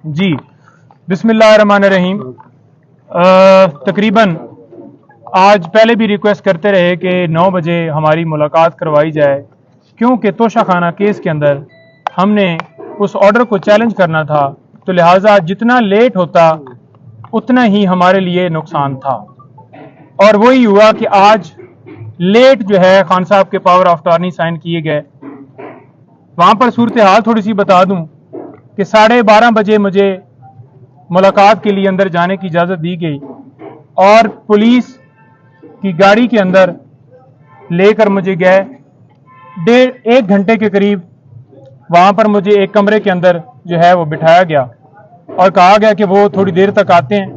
जी, बिस्मिल्लाहिर्रहमानिर्रहीम। तकरीबन आज पहले भी रिक्वेस्ट करते रहे कि 9 बजे हमारी मुलाकात करवाई जाए, क्योंकि तोशा खाना केस के अंदर हमने उस ऑर्डर को चैलेंज करना था, तो लिहाजा जितना लेट होता उतना ही हमारे लिए नुकसान था। और वही हुआ कि आज लेट जो है खान साहब के पावर ऑफ अटॉर्नी साइन किए गए। वहाँ पर सूरत हाल थोड़ी सी बता दूं कि 12:30 बजे मुझे मुलाकात के लिए अंदर जाने की इजाज़त दी गई और पुलिस की गाड़ी के अंदर लेकर मुझे गए। 1.5 घंटे के करीब वहाँ पर मुझे एक कमरे के अंदर जो है वो बिठाया गया और कहा गया कि वो थोड़ी देर तक आते हैं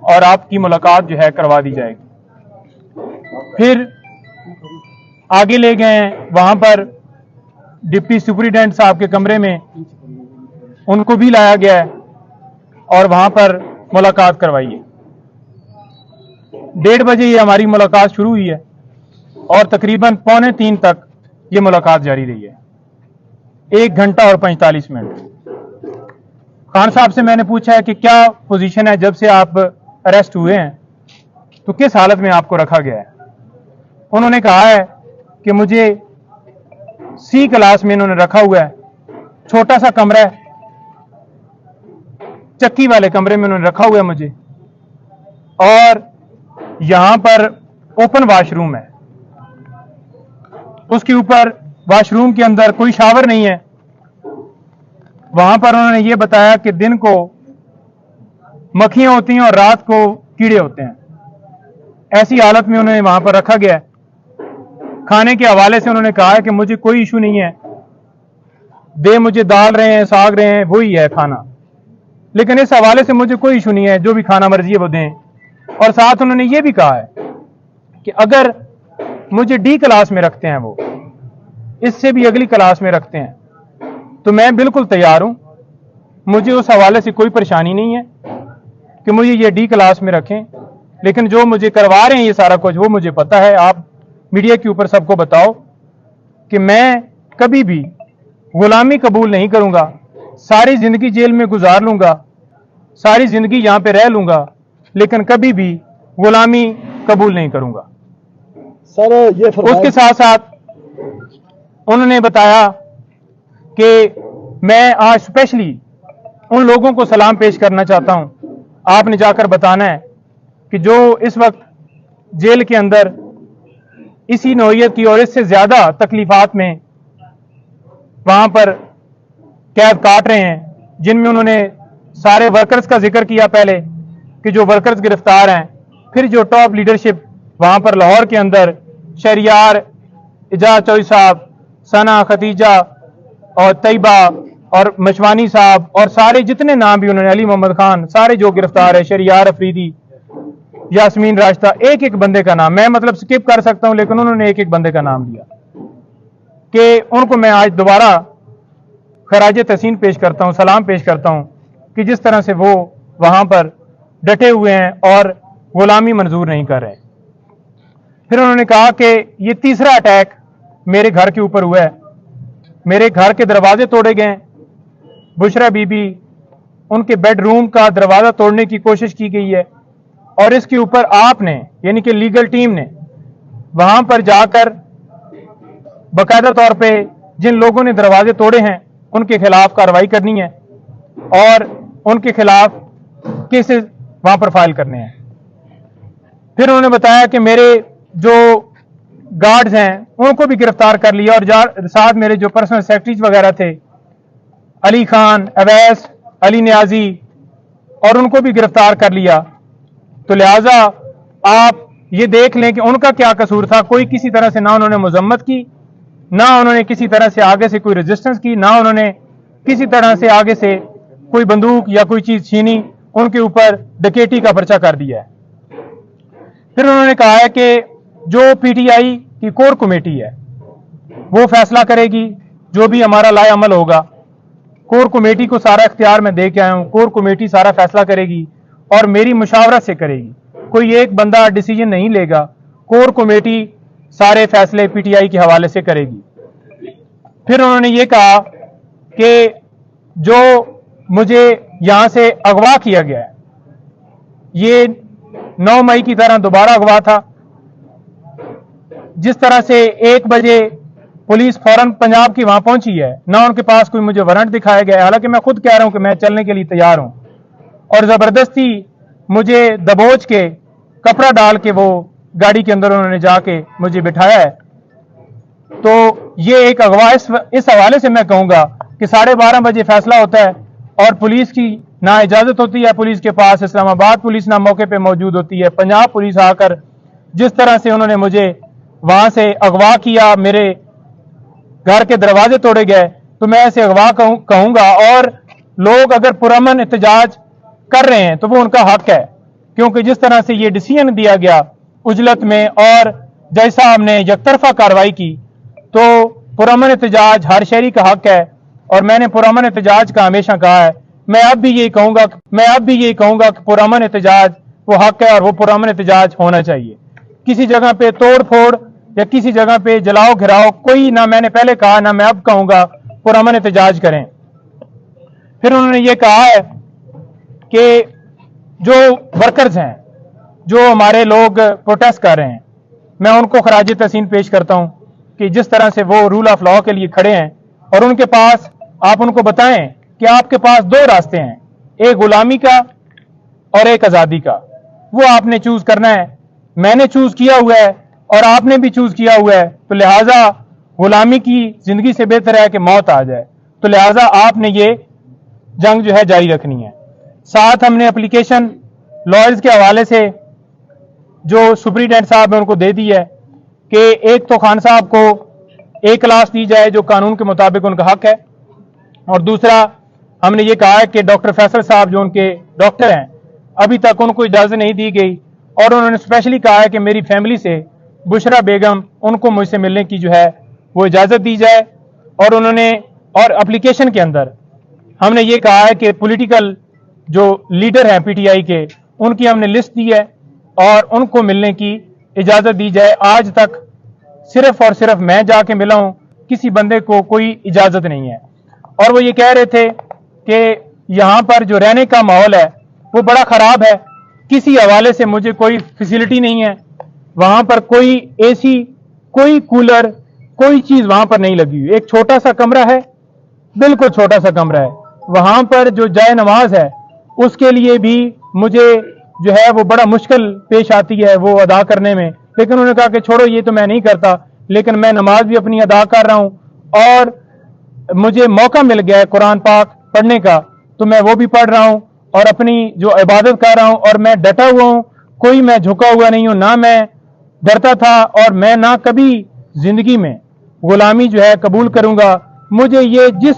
और आपकी मुलाकात जो है करवा दी जाएगी। फिर आगे ले गए, वहाँ पर डिप्टी सुपरिटेंडेंट साहब के कमरे में उनको भी लाया गया है और वहां पर मुलाकात करवाई है। 1:30 बजे ये हमारी मुलाकात शुरू हुई है और तकरीबन 2:45 तक ये मुलाकात जारी रही है, 1 घंटा और 45 मिनट। खान साहब से मैंने पूछा है कि क्या पोजीशन है जब से आप अरेस्ट हुए हैं, तो किस हालत में आपको रखा गया है। उन्होंने कहा है कि मुझे सी क्लास में इन्होंने रखा हुआ है, छोटा सा कमरा है, चक्की वाले कमरे में उन्होंने रखा हुआ है मुझे, और यहां पर ओपन वॉशरूम है, उसके ऊपर वॉशरूम के अंदर कोई शावर नहीं है। वहां पर उन्होंने ये बताया कि दिन को मक्खियां होती हैं और रात को कीड़े होते हैं। ऐसी हालत में उन्हें वहां पर रखा गया है। खाने के हवाले से उन्होंने कहा है कि मुझे कोई इशू नहीं है, दे मुझे दाल रहे हैं, साग रहे हैं, वही है खाना, लेकिन इस हवाले से मुझे कोई इशू नहीं है, जो भी खाना मर्जी है वो दें। और साथ उन्होंने ये भी कहा है कि अगर मुझे डी क्लास में रखते हैं, वो इससे भी अगली क्लास में रखते हैं, तो मैं बिल्कुल तैयार हूं। मुझे उस हवाले से कोई परेशानी नहीं है कि मुझे ये डी क्लास में रखें, लेकिन जो मुझे करवा रहे हैं ये सारा कुछ, वो मुझे पता है। आप मीडिया के ऊपर सबको बताओ कि मैं कभी भी गुलामी कबूल नहीं करूंगा। सारी जिंदगी जेल में गुजार लूंगा, सारी जिंदगी यहां पे रह लूंगा, लेकिन कभी भी गुलामी कबूल नहीं करूंगा। सर ये उसके साथ साथ उन्होंने बताया कि मैं आज स्पेशली उन लोगों को सलाम पेश करना चाहता हूं। आपने जाकर बताना है कि जो इस वक्त जेल के अंदर इसी नौइयत की और इससे ज्यादा तकलीफात में वहां पर कैद काट रहे हैं, जिनमें उन्होंने सारे वर्कर्स का जिक्र किया पहले कि जो वर्कर्स गिरफ्तार हैं, फिर जो टॉप लीडरशिप वहां पर लाहौर के अंदर शहरियार, इजाज चौधरी साहब, सना, खतीजा और तैयबा और मशवानी साहब और सारे जितने नाम भी उन्होंने, अली मोहम्मद खान, सारे जो गिरफ्तार है, शहरियार अफरीदी, यास्मीन राशता, एक एक बंदे का नाम मैं मतलब स्किप कर सकता हूं, लेकिन उन्होंने एक एक बंदे का नाम लिया कि उनको मैं आज दोबारा खराज तहसीन पेश करता हूं, सलाम पेश करता हूं कि जिस तरह से वो वहां पर डटे हुए हैं और गुलामी मंजूर नहीं कर रहे। फिर उन्होंने कहा कि ये तीसरा अटैक मेरे घर के ऊपर हुआ है, मेरे घर के दरवाजे तोड़े गए, बुशरा बीबी, उनके बेडरूम का दरवाजा तोड़ने की कोशिश की गई है, और इसके ऊपर आपने यानी कि लीगल टीम ने वहां पर जाकर बाकायदा तौर पे जिन लोगों ने दरवाजे तोड़े हैं उनके खिलाफ कार्रवाई करनी है और उनके खिलाफ केसेस वहां पर फाइल करने हैं। फिर उन्होंने बताया कि मेरे जो गार्ड्स हैं उनको भी गिरफ्तार कर लिया और साथ मेरे जो पर्सनल सेक्रेटरीज वगैरह थे, अली खान, अवैस, अली नियाजी, और उनको भी गिरफ्तार कर लिया। तो लिहाजा आप ये देख लें कि उनका क्या कसूर था। कोई किसी तरह से ना उन्होंने मजम्मत की, ना उन्होंने किसी तरह से आगे से कोई रेजिस्टेंस की, ना उन्होंने किसी तरह से आगे से कोई बंदूक या कोई चीज छीनी, उनके ऊपर डकैती का पर्चा कर दिया है। फिर उन्होंने कहा है कि जो पीटीआई की कोर कमेटी है वो फैसला करेगी, जो भी हमारा लाए अमल होगा। कोर कमेटी को सारा इख्तियार मैं दे के आया हूं, कोर कमेटी सारा फैसला करेगी और मेरी मुशावरत से करेगी, कोई एक बंदा डिसीजन नहीं लेगा, कोर कमेटी सारे फैसले पीटीआई के हवाले से करेगी। फिर उन्होंने ये कहा कि जो मुझे यहां से अगवा किया गया है। ये 9 मई की तरह दोबारा अगवा था। जिस तरह से 1 बजे पुलिस फौरन पंजाब की वहां पहुंची है, ना उनके पास कोई मुझे वारंट दिखाया गया है, हालांकि मैं खुद कह रहा हूं कि मैं चलने के लिए तैयार हूं, और जबरदस्ती मुझे दबोच के कपड़ा डाल के वो गाड़ी के अंदर उन्होंने जाके मुझे बिठाया है। तो ये एक अगवा इस हवाले से मैं कहूंगा कि 12:30 बजे फैसला होता है और पुलिस की ना इजाजत होती है, पुलिस के पास इस्लामाबाद पुलिस ना मौके पे मौजूद होती है, पंजाब पुलिस आकर जिस तरह से उन्होंने मुझे वहां से अगवा किया, मेरे घर के दरवाजे तोड़े गए, तो मैं ऐसे अगवा कहूंगा। और लोग अगर पुरअमन एहतजाज कर रहे हैं तो वो उनका हक है, क्योंकि जिस तरह से ये डिसीजन दिया गया उजलत में और जैसा हमने यकतरफा कार्रवाई की, तो पुरअमन एहतजाज हर शहरी का हक है और मैंने पुरअमन एहतजाज का हमेशा कहा है। मैं अब भी यही कहूंगा कि पुरअमन एहतजाज वो हक है और वो पुरअमन एहतजाज होना चाहिए। किसी जगह पे तोड़ फोड़ या किसी जगह पे जलाओ घिराओ कोई ना, मैंने पहले कहा ना मैं अब कहूंगा, पुरअमन एहतजाज करें। फिर उन्होंने ये कहा है कि जो वर्कर्स हैं, जो हमारे लोग प्रोटेस्ट कर रहे हैं, मैं उनको खराज तहसीन पेश करता हूं कि जिस तरह से वो रूल ऑफ लॉ के लिए खड़े हैं और उनके पास, आप उनको बताएं कि आपके पास 2 रास्ते हैं, एक गुलामी का और एक आजादी का। वो आपने चूज करना है। मैंने चूज किया हुआ है और आपने भी चूज किया हुआ है, तो लिहाजा गुलामी की जिंदगी से बेहतर है कि मौत आ जाए, तो लिहाजा आपने ये जंग जो है जारी रखनी है। साथ हमने एप्लीकेशन लॉयर्स के हवाले से जो सुप्रीटेंडेंट साहब ने उनको दे दी है कि एक तो खान साहब को एक क्लास दी जाए जो कानून के मुताबिक उनका हक है, और दूसरा हमने ये कहा है कि डॉक्टर फैसल साहब जो उनके डॉक्टर हैं, अभी तक उनको इजाजत नहीं दी गई, और उन्होंने स्पेशली कहा है कि मेरी फैमिली से बुशरा बेगम, उनको मुझसे मिलने की जो है वो इजाजत दी जाए। और उन्होंने, और एप्लीकेशन के अंदर हमने ये कहा है कि पॉलिटिकल जो लीडर हैं पीटीआई के, उनकी हमने लिस्ट दी है और उनको मिलने की इजाजत दी जाए। आज तक सिर्फ और सिर्फ मैं जाके मिला हूं, किसी बंदे को कोई इजाजत नहीं है। और वो ये कह रहे थे कि यहां पर जो रहने का माहौल है वो बड़ा खराब है, किसी हवाले से मुझे कोई फैसिलिटी नहीं है, वहां पर कोई एसी, कोई कूलर, कोई चीज वहां पर नहीं लगी हुई, एक छोटा सा कमरा है, बिल्कुल छोटा सा कमरा है। वहां पर जो जाए नमाज है उसके लिए भी मुझे जो है वो बड़ा मुश्किल पेश आती है वो अदा करने में, लेकिन उन्होंने कहा कि छोड़ो ये तो मैं नहीं करता, लेकिन मैं नमाज भी अपनी अदा कर रहा हूं और मुझे मौका मिल गया है कुरान पाक पढ़ने का, तो मैं वो भी पढ़ रहा हूं और अपनी जो इबादत कर रहा हूं, और मैं डटा हुआ हूं, कोई मैं झुका हुआ नहीं हूं, ना मैं डरता था और मैं ना कभी जिंदगी में गुलामी जो है कबूल करूंगा। मुझे ये जिस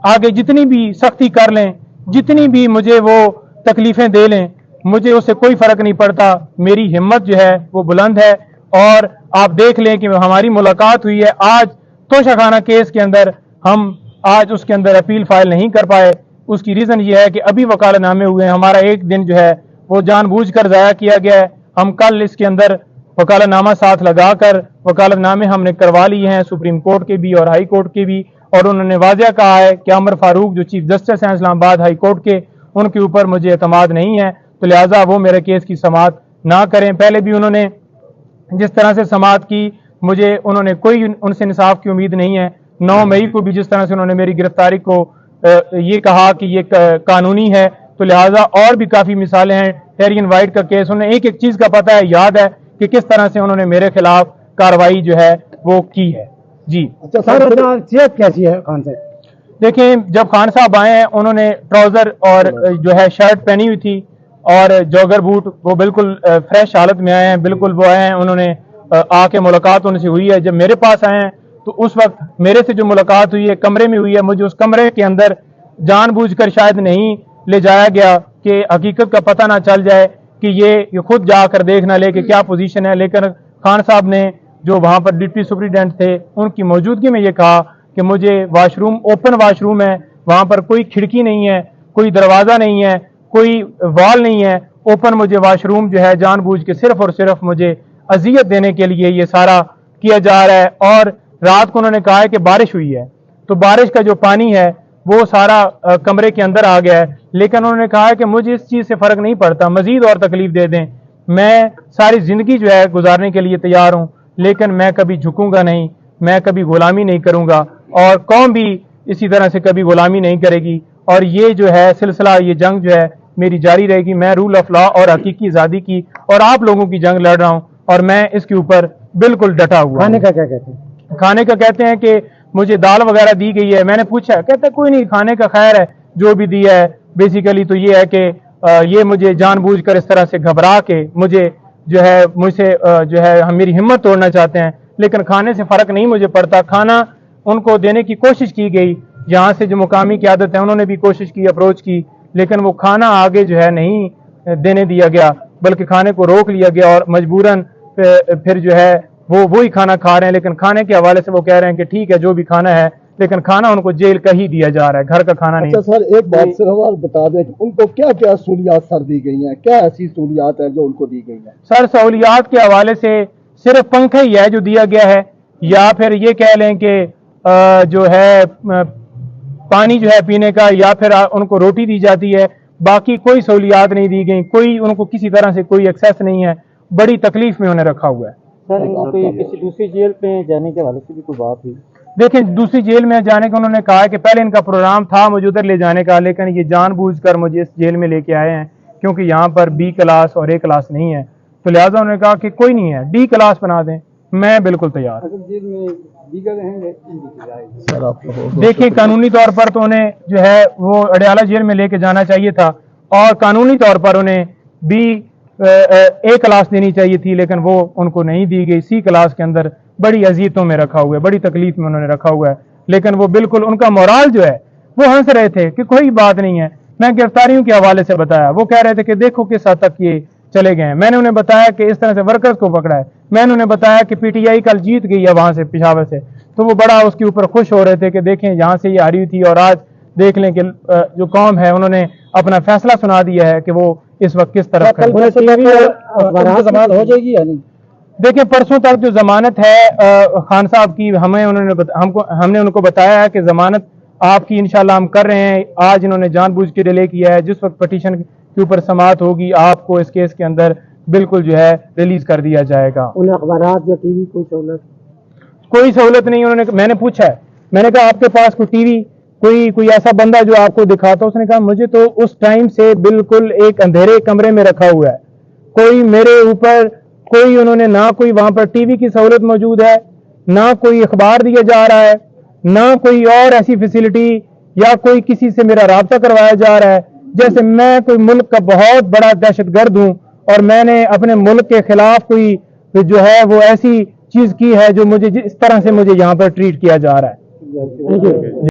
आगे जितनी भी सख्ती कर लें, जितनी भी मुझे वो तकलीफें दे लें, मुझे उससे कोई फर्क नहीं पड़ता। मेरी हिम्मत जो है वो बुलंद है। और आप देख लें कि हमारी मुलाकात हुई है आज तोशाखाना केस के अंदर, हम आज उसके अंदर अपील फाइल नहीं कर पाए। उसकी रीजन ये है कि अभी वकालतनामे हुए हैं, हमारा एक दिन जो है वो जानबूझकर ज़ाया किया गया है। हम कल इसके अंदर वकालतनामा साथ लगाकर वकालतनामे हमने करवा लिए हैं, सुप्रीम कोर्ट के भी और हाई कोर्ट के भी, और उन्होंने वाज़ह कहा है कि अमर फारूक जो चीफ जस्टिस हैं इस्लामाबाद हाई कोर्ट के, उनके ऊपर मुझे एतमाद नहीं है, तो लिहाजा वो मेरे केस की समाअत ना करें। पहले भी उन्होंने जिस तरह से समाअत की, मुझे उन्होंने कोई उनसे इंसाफ की उम्मीद नहीं है। 9 मई को भी जिस तरह से उन्होंने मेरी गिरफ्तारी को ये कहा कि ये कानूनी है, तो लिहाजा और भी काफ़ी मिसालें हैं। टेरियन वाइट का केस, उन्हें एक एक चीज़ का पता है, याद है कि किस तरह से उन्होंने मेरे खिलाफ कार्रवाई जो है वो की है। जी अच्छा सर, सेहत कैसी है खान साहब? देखें, जब खान साहब आए हैं उन्होंने ट्राउजर और जो है शर्ट पहनी हुई थी और जॉगर बूट, वो बिल्कुल फ्रेश हालत में आए हैं, बिल्कुल वो आए हैं, उन्होंने आके मुलाकात उनसे हुई है। जब मेरे पास आए हैं तो उस वक्त मेरे से जो मुलाकात हुई है कमरे में हुई है, मुझे उस कमरे के अंदर जानबूझकर शायद नहीं ले जाया गया कि हकीकत का पता ना चल जाए कि ये खुद जाकर देख ना ले कि क्या पोजीशन है। लेकिन खान साहब ने जो वहाँ पर डिप्टी सुप्रीटेंडेंट थे उनकी मौजूदगी में ये कहा कि मुझे वाशरूम, ओपन वाशरूम है, वहाँ पर कोई खिड़की नहीं है, कोई दरवाज़ा नहीं है, कोई वॉल नहीं है, ओपन मुझे वाशरूम जो है जानबूझ के सिर्फ और सिर्फ मुझे अजियत देने के लिए ये सारा किया जा रहा है। और रात को उन्होंने कहा है कि बारिश हुई है, तो बारिश का जो पानी है وہ سارا کمرے کے اندر آ گیا ہے، لیکن انہوں نے کہا ہے کہ مجھے اس چیز سے فرق نہیں پڑتا، مزید اور تکلیف دے دیں، میں ساری زندگی جو ہے گزارنے کے لیے تیار ہوں، لیکن میں کبھی جھکوں گا نہیں، میں کبھی غلامی نہیں کروں گا، اور قوم بھی اسی طرح سے کبھی غلامی نہیں کرے گی، اور یہ جو ہے سلسلہ، یہ جنگ جو ہے میری جاری رہے گی۔ میں رول آف لا اور حقیقی آزادی کی اور آپ لوگوں کی جنگ لڑ رہا ہوں، اور میں اس کے اوپر بالکل ڈٹا ہوا ہوں۔ کھانے کا کیا کہتے ہیں؟ کھانے کا کہتے ہیں کہ مجھے دال وغیرہ دی گئی ہے، میں نے پوچھا، کہتے ہیں کوئی نہیں، کھانے کا خیر ہے، جو بھی دیا ہے بیسیکلی تو یہ ہے کہ یہ مجھے جان بوجھ کر اس طرح سے گھبرا کے مجھے جو ہے مجھ سے جو ہے میری ہمت توڑنا چاہتے ہیں، لیکن کھانے سے فرق نہیں مجھے پڑتا۔ کھانا ان کو دینے کی کوشش کی گئی، یہاں سے جو مقامی قیادت ہے انہوں نے بھی کوشش کی، اپروچ کی، لیکن وہ کھانا آگے جو ہے نہیں دینے دیا گیا، بلکہ کھانے کو روک لیا گیا، اور مجبوراً پھر جو ہے وہ وہی کھانا کھا رہے ہیں، لیکن کھانے کے حوالے سے وہ کہہ رہے ہیں کہ ٹھیک ہے جو بھی کھانا ہے، لیکن کھانا ان کو جیل کا ہی دیا جا رہا ہے، گھر کا کھانا نہیں۔ اچھا سر، ایک بات صرف اور بتا دیں کہ ان کو کیا کیا سہولیات سر دی گئی ہیں، کیا ایسی سہولیات ہیں جو ان کو دی گئی ہیں؟ سر سہولیات کے حوالے سے صرف پنکھا ہی ہے جو دیا گیا ہے، یا پھر یہ کہہ لیں کہ جو ہے پانی جو ہے پینے کا، یا پھر ان کو روٹی دی جاتی ہے، باقی کوئی سہولیات نہیں دی گئی، کوئی ان کو کسی طرح سے کوئی ایکسیس نہیں ہے، بڑی تکلیف میں انہیں رکھا ہوا ہے۔ سر کسی دوسری جیل پہ جانے کے حوالے سے بھی کوئی بات ہوئی؟ دیکھیں دوسری جیل میں جانے کا انہوں نے کہا کہ پہلے ان کا پروگرام تھا مجھے ادھر لے جانے کا، لیکن یہ جان بوجھ کر مجھے اس جیل میں لے کے آئے ہیں، کیونکہ یہاں پر بی کلاس اور اے کلاس نہیں ہے، تو لہٰذا انہوں نے کہا کہ کوئی نہیں ہے، ڈی کلاس بنا دیں، میں بالکل تیار ہوں۔ جیل میں دیگر رہیں گے؟ دیکھیں قانونی طور پر تو انہیں جو ہے وہ اڈیالہ جیل میں لے کے جانا چاہیے تھا، اور قانونی طور پر انہیں بی اے کلاس دینی چاہیے تھی، لیکن وہ ان کو نہیں دی گئی، سی کلاس کے اندر بڑی اذیتوں میں رکھا ہوا ہے، بڑی تکلیف میں انہوں نے رکھا ہوا ہے، لیکن وہ بالکل ان کا مورال جو ہے وہ ہنس رہے تھے کہ کوئی بات نہیں ہے۔ میں گرفتاریوں کے حوالے سے بتایا، وہ کہہ رہے تھے کہ دیکھو کس حد تک یہ چلے گئے ہیں، میں نے انہیں بتایا کہ اس طرح سے ورکرز کو پکڑا ہے، میں نے انہیں بتایا کہ پی ٹی آئی کل جیت گئی ہے وہاں سے پشاور سے، تو وہ بڑا اس کے اوپر خوش ہو رہے تھے کہ دیکھیں یہاں سے یہ ہاری ہوئی تھی، اور آج دیکھ لیں کہ جو قوم ہے انہوں نے اپنا فیصلہ سنا دیا ہے کہ وہ اس وقت کس طرف ہے۔ ضمانت ہو جائے گی یا نہیں؟ دیکھیں پرسوں تک جو ضمانت ہے خان صاحب کی، ہم نے ان کو بتایا ہے کہ ضمانت آپ کی انشاءاللہ ہم کر رہے ہیں، آج انہوں نے جان بوجھ کے ڈیلے کیا ہے، جس وقت پٹیشن کے اوپر سماعت ہوگی آپ کو اس کیس کے اندر بالکل جو ہے ریلیز کر دیا جائے گا۔ انہیں اخبارات یا ٹی وی کوئی سہولت نہیں، انہوں نے، میں نے پوچھا ہے، میں نے کہا آپ کے پاس کوئی ٹی وی کوئی ایسا بندہ جو آپ کو دکھاتا، اس نے کہا مجھے تو اس ٹائم سے بالکل ایک اندھیرے کمرے میں رکھا ہوا ہے، کوئی میرے اوپر کوئی انہوں نے نہ کوئی وہاں پر ٹی وی کی سہولت موجود ہے، نہ کوئی اخبار دیا جا رہا ہے، نہ کوئی اور ایسی فیسلٹی، یا کوئی کسی سے میرا رابطہ کروایا جا رہا ہے، جیسے میں کوئی ملک کا بہت بڑا دہشت گرد ہوں اور میں نے اپنے ملک کے خلاف کوئی جو ہے وہ ایسی چیز کی ہے جو مجھے اس طرح سے مجھے یہاں پر ٹریٹ کیا جا رہا ہے۔